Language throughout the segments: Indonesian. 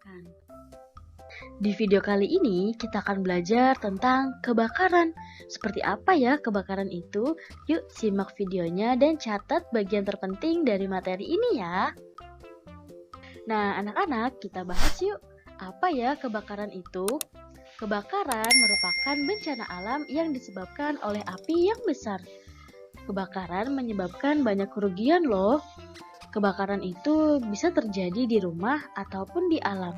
menyenangkan. Di video kali ini kita akan belajar tentang kebakaran. Seperti apa ya kebakaran itu? Yuk simak videonya dan catat bagian terpenting dari materi ini ya. Nah anak-anak, kita bahas yuk. Apa ya kebakaran itu? Kebakaran merupakan bencana alam yang disebabkan oleh api yang besar. Kebakaran menyebabkan banyak kerugian loh. Kebakaran itu bisa terjadi di rumah ataupun di alam.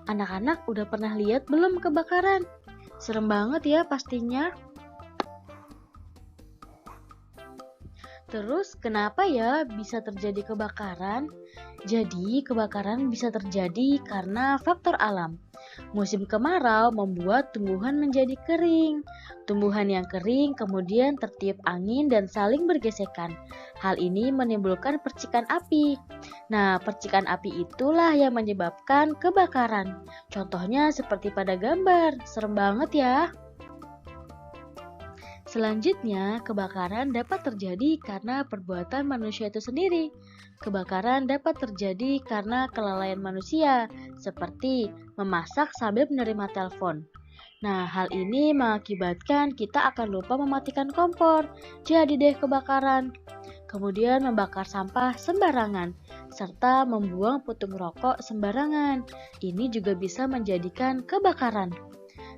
Anak-anak udah pernah lihat belum kebakaran? Serem banget ya pastinya. Terus kenapa ya bisa terjadi kebakaran? Jadi kebakaran bisa terjadi karena faktor alam. Musim kemarau membuat tumbuhan menjadi kering. Tumbuhan yang kering kemudian tertiup angin dan saling bergesekan. Hal ini menimbulkan percikan api. Nah, percikan api itulah yang menyebabkan kebakaran. Contohnya seperti pada gambar. Serem banget ya. Selanjutnya, kebakaran dapat terjadi karena perbuatan manusia itu sendiri. Kebakaran dapat terjadi karena kelalaian manusia, seperti memasak sambil menerima telepon. Nah, hal ini mengakibatkan kita akan lupa mematikan kompor. Jadi deh kebakaran. Kemudian membakar sampah sembarangan, serta membuang puntung rokok sembarangan. Ini juga bisa menjadikan kebakaran.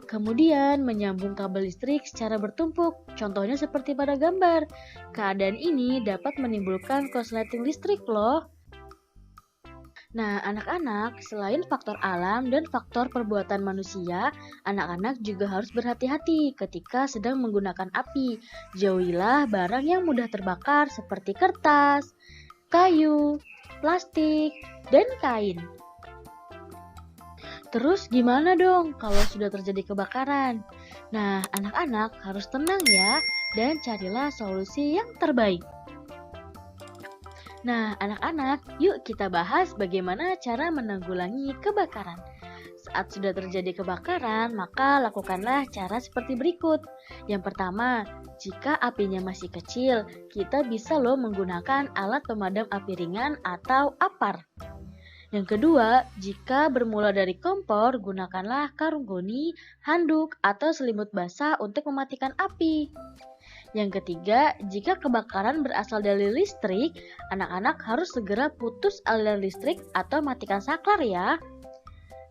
Kemudian menyambung kabel listrik secara bertumpuk, contohnya seperti pada gambar. Keadaan ini dapat menimbulkan korsleting listrik loh. Nah, anak-anak, selain faktor alam dan faktor perbuatan manusia, anak-anak juga harus berhati-hati ketika sedang menggunakan api. Jauhilah barang yang mudah terbakar seperti kertas, kayu, plastik, dan kain. Terus gimana dong kalau sudah terjadi kebakaran? Nah, anak-anak harus tenang ya dan carilah solusi yang terbaik. Nah, anak-anak, yuk kita bahas bagaimana cara menanggulangi kebakaran. Saat sudah terjadi kebakaran, maka lakukanlah cara seperti berikut. Yang pertama, jika apinya masih kecil, kita bisa loh menggunakan alat pemadam api ringan atau APAR. Yang kedua, jika bermula dari kompor, gunakanlah karung goni, handuk, atau selimut basah untuk mematikan api. Yang ketiga, jika kebakaran berasal dari listrik, anak-anak harus segera putus aliran listrik atau matikan saklar ya.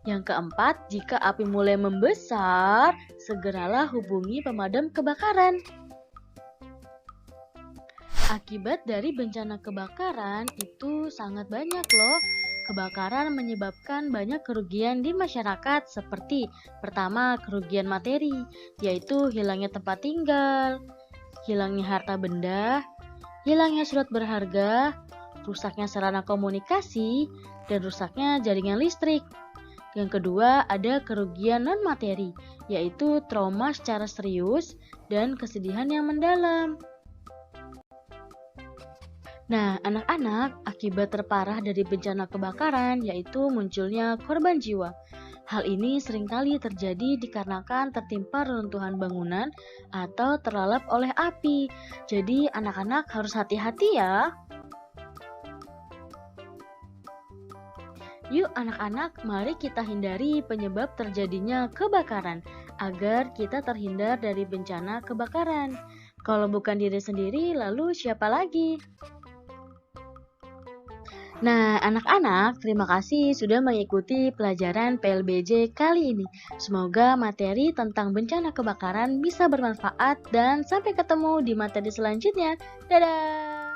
Yang keempat, jika api mulai membesar, segeralah hubungi pemadam kebakaran. Akibat dari bencana kebakaran itu sangat banyak loh. Kebakaran menyebabkan banyak kerugian di masyarakat seperti pertama, kerugian materi, yaitu hilangnya tempat tinggal, hilangnya harta benda, hilangnya surat berharga, rusaknya sarana komunikasi, dan rusaknya jaringan listrik. Yang kedua, ada kerugian non-materi, yaitu trauma secara serius dan kesedihan yang mendalam. Nah, anak-anak, akibat terparah dari bencana kebakaran yaitu munculnya korban jiwa. Hal ini seringkali terjadi dikarenakan tertimpa reruntuhan bangunan atau terlalap oleh api. Jadi, anak-anak harus hati-hati ya. Yuk anak-anak, mari kita hindari penyebab terjadinya kebakaran agar kita terhindar dari bencana kebakaran. Kalau bukan diri sendiri, lalu siapa lagi? Nah, anak-anak, terima kasih sudah mengikuti pelajaran PLBJ kali ini. Semoga materi tentang bencana kebakaran bisa bermanfaat dan sampai ketemu di materi selanjutnya. Dadah!